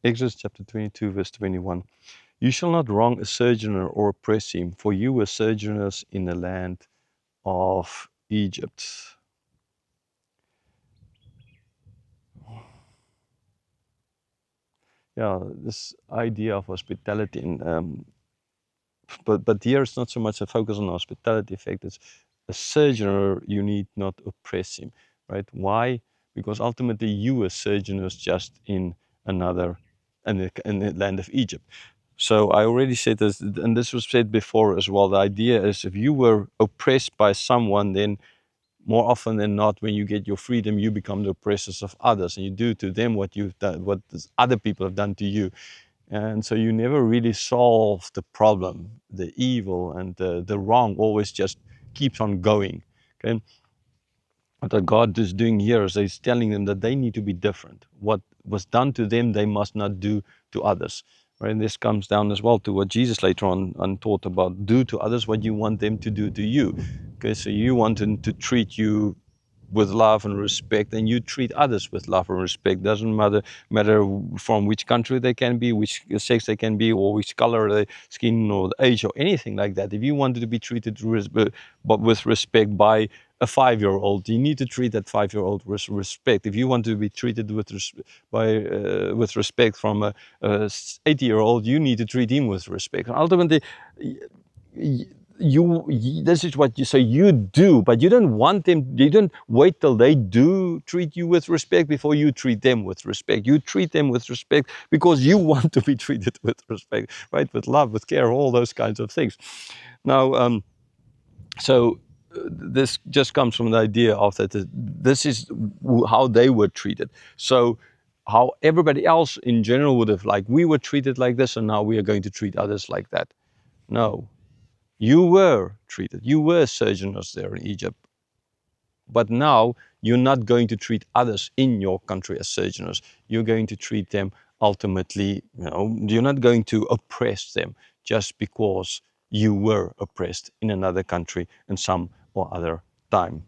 Exodus chapter 22, verse 21. You shall not wrong a sojourner or oppress him, for you were sojourners in the land of Egypt. Yeah, this idea of hospitality, and but here it's not so much a focus on hospitality effect. It's a sojourner, you need not oppress him, right? Why? Because ultimately you were sojourners just in another, in the land of Egypt. So I already said this, and this was said before as well. The idea is if you were oppressed by someone, then more often than not, when you get your freedom, you become the oppressors of others, and you do to them what you've done, what other people have done to you. And so you never really solve the problem. The evil and the wrong always just keeps on going. Okay? What God is doing here is He's telling them that they need to be different. What was done to them, they must not do to others. Right? And this comes down as well to what Jesus later on taught about: do to others what you want them to do to you. Okay, so you want them to treat you with love and respect, and you treat others with love and respect. Doesn't matter from which country they can be, which sex they can be, or which color the skin or the age or anything like that. If you wanted to be treated but with respect by a 5-year-old, you need to treat that 5-year-old with respect. If you want to be treated with with respect from a 80-year-old, you need to treat him with respect. And ultimately, this is what you say you do, but you don't want them, you don't wait till they do treat you with respect before you treat them with respect. You treat them with respect because you want to be treated with respect, right? With love, with care, all those kinds of things. Now, this just comes from the idea of that this is how they were treated. So how everybody else in general would have, like, we were treated like this, and now we are going to treat others like that. No, you were treated, you were sojourners there in Egypt, but now you're not going to treat others in your country as sojourners. You're going to treat them ultimately, you're not going to oppress them just because you were oppressed in another country in some or other time.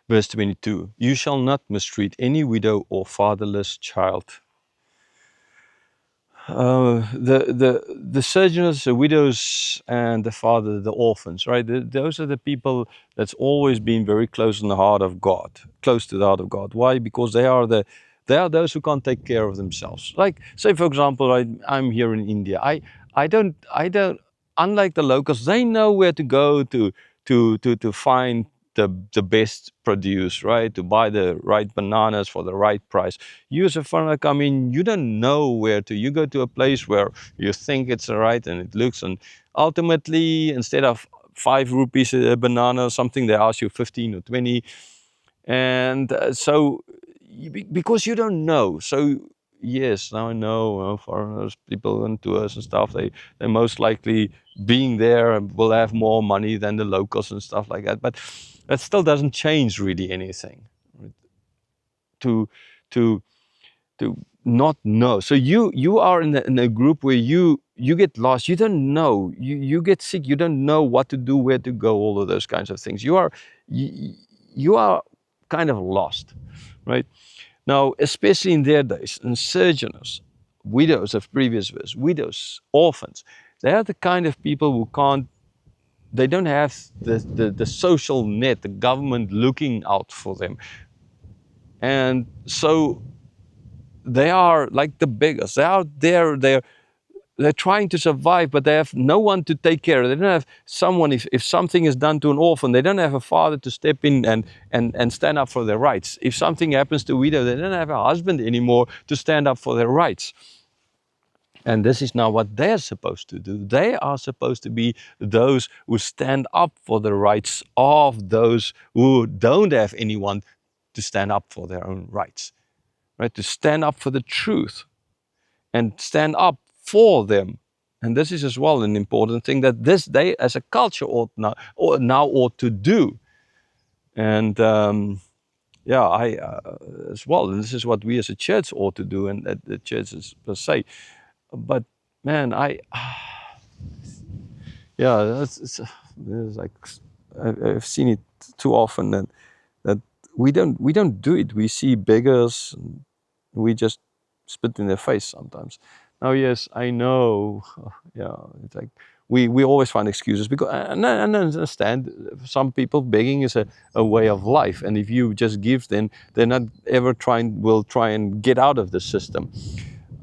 Verse 22, you shall not mistreat any widow or fatherless child. The sojourners, the widows, and the father, the orphans, right? Those are the people that's always been very close in the heart of God, close to the heart of God. Why? Because they are those who can't take care of themselves. Like, say for example, I'm here in India. I don't. Unlike the locals, they know where to go to find the best produce, right? To buy the right bananas for the right price. You as a foreigner come in, you don't know where to. You go to a place where you think it's right and it looks, and ultimately, instead of 5 rupees a banana or something, they ask you 15 or 20. And because you don't know. So yes, now I know foreigners, people on tours and stuff, they most likely being there will have more money than the locals and stuff like that. But that still doesn't change really anything. Right? To to to not know. So you are in a group where you get lost. You don't know. You get sick. You don't know what to do, where to go, all of those kinds of things. You are kind of lost, right? Now, especially in their days, and sojourners, widows of previous verse, widows, orphans, they are the kind of people who can't. They don't have the social net, the government looking out for them, and so they are like the beggars. They're out there, they're trying to survive, but they have no one to take care of. They don't have someone, if something is done to an orphan, they don't have a father to step in and stand up for their rights. If something happens to a widow, they don't have a husband anymore to stand up for their rights. And this is now what they're supposed to do. They are supposed to be those who stand up for the rights of those who don't have anyone to stand up for their own rights, right? To stand up for the truth and stand up for them. And this is as well an important thing that this day as a culture now ought to do. And I as well, and this is what we as a church ought to do, and the church is per se. But man, it's like I've seen it too often that we don't do it. We see beggars, and we just spit in their face sometimes. Now, yes, I know. Yeah, it's like we always find excuses because and I understand some people begging is a way of life, and if you just give, then they're not ever will try and get out of the system.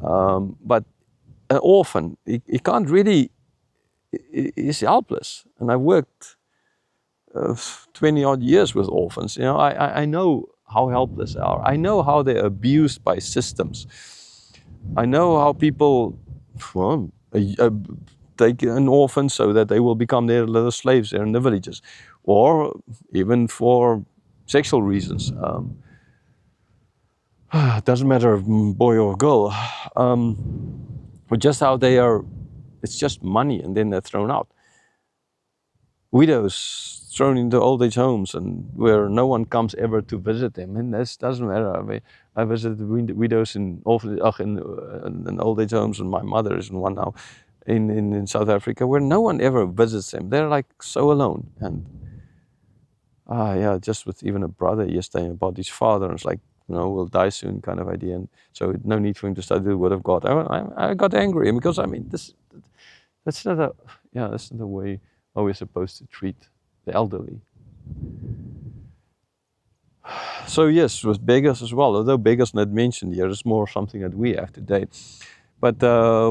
But an orphan, he can't really, he's helpless. And I worked 20 odd years with orphans. You know, I know how helpless they are. I know how they're abused by systems. I know how people, well, take an orphan so that they will become their little slaves there in the villages, or even for sexual reasons. It doesn't matter if boy or girl, but just how they are. It's just money, and then they're thrown out. Widows thrown into old age homes, and where no one comes ever to visit them, and this doesn't matter. I mean, I visited widows in in old age homes, and my mother is in one now, in South Africa, where no one ever visits them. They're like so alone, and yeah, just with even a brother yesterday about his father, and it's like, you know, we'll die soon kind of idea, and so no need for him to study the word of God. I got angry because I mean that's not a, yeah, that's not the way how we're supposed to treat the elderly. So yes, with beggars as well, although beggars not mentioned here, it's more something that we have today. But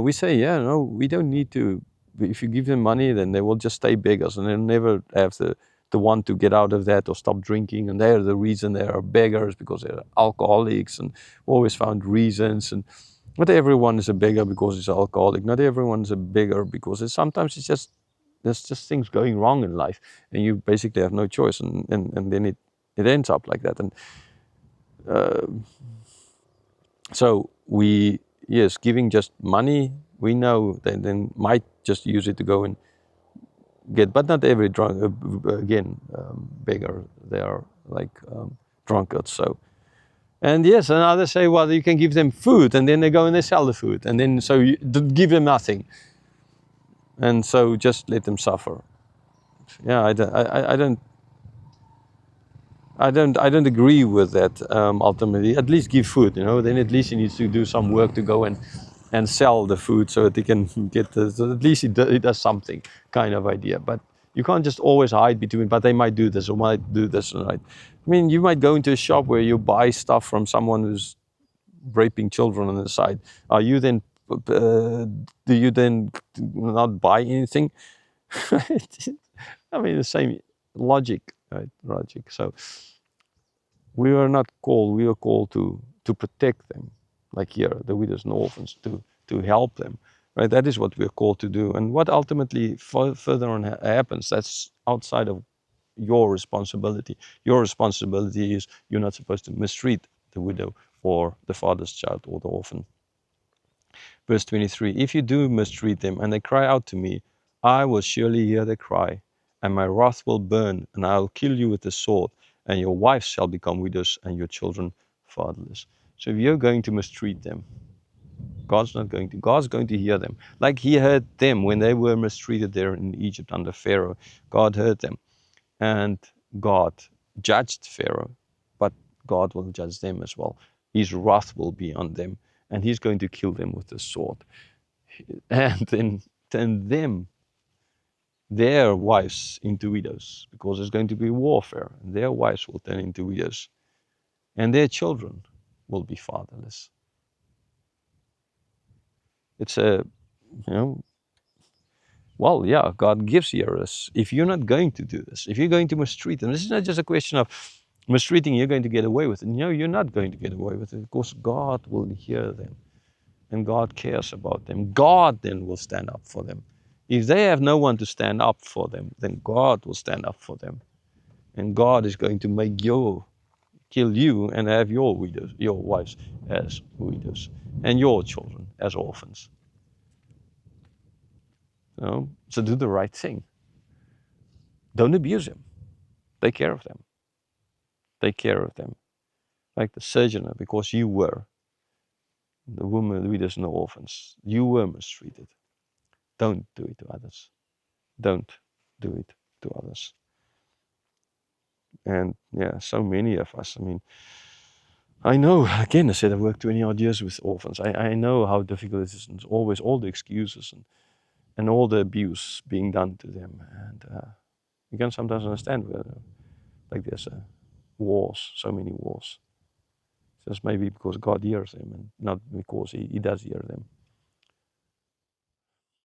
we say, yeah, no, we don't need to. If you give them money, then they will just stay beggars, and they'll never have the want to get out of that or stop drinking. And they're the reason they are beggars, because they're alcoholics, and always found reasons. And not everyone is a beggar because he's alcoholic. Not everyone is a beggar because sometimes it's just there's just things going wrong in life, and you basically have no choice, and then it ends up like that. And so we, yes, giving just money, we know that then might just use it to go and get, but not every drunk, again, beggar, they are like drunkards. So, and yes, and others say, well, you can give them food, and then they go and they sell the food, and then so you give them nothing, and so just let them suffer. Yeah, I don't agree with that. Ultimately, at least give food. You know, then at least he needs to do some work to go and sell the food so that he can get the. So at least he does something, kind of idea. But you can't just always hide between. But they might do this or might do this, right? I mean, you might go into a shop where you buy stuff from someone who's raping children on the side. Are you then? Do you then not buy anything? I mean, the same logic, right? Logic. So we were not called, we were called to protect them, like here, the widows and orphans, to help them, right? That is what we're called to do. And what ultimately further on happens, that's outside of your responsibility. Your responsibility is you're not supposed to mistreat the widow or the father's child or the orphan. Verse 23, if you do mistreat them and they cry out to me, I will surely hear their cry, and my wrath will burn, and I will kill you with the sword, and your wives shall become widows, and your children fatherless. So if you're going to mistreat them, God's not going to. God's going to hear them. Like he heard them when they were mistreated there in Egypt under Pharaoh. God heard them. And God judged Pharaoh, but God will judge them as well. His wrath will be on them, and he's going to kill them with the sword. And then turn them, their wives, into widows, because there's going to be warfare, and their wives will turn into widows, and their children will be fatherless. It's a, you know, well, yeah, God gives you this. If you're not going to do this, if you're going to mistreat them, this is not just a question of mistreating, you're going to get away with it. No, you're not going to get away with it, because God will hear them, and God cares about them. God then will stand up for them. If they have no one to stand up for them, then God will stand up for them. And God is going to make you, kill you, and have your widows, your wives as widows, and your children as orphans. You know? So do the right thing. Don't abuse them. Take care of them. Take care of them. Like the surgeon, because you were the woman, the widows, and the orphans. You were mistreated. Don't do it to others. Don't do it to others. And yeah, so many of us, I mean, I know, again, I said I worked 20 odd years with orphans. I know how difficult it is, and always all the excuses and all the abuse being done to them. And you can sometimes understand where, like there's wars, so many wars. Just maybe because God hears them and not because he does hear them.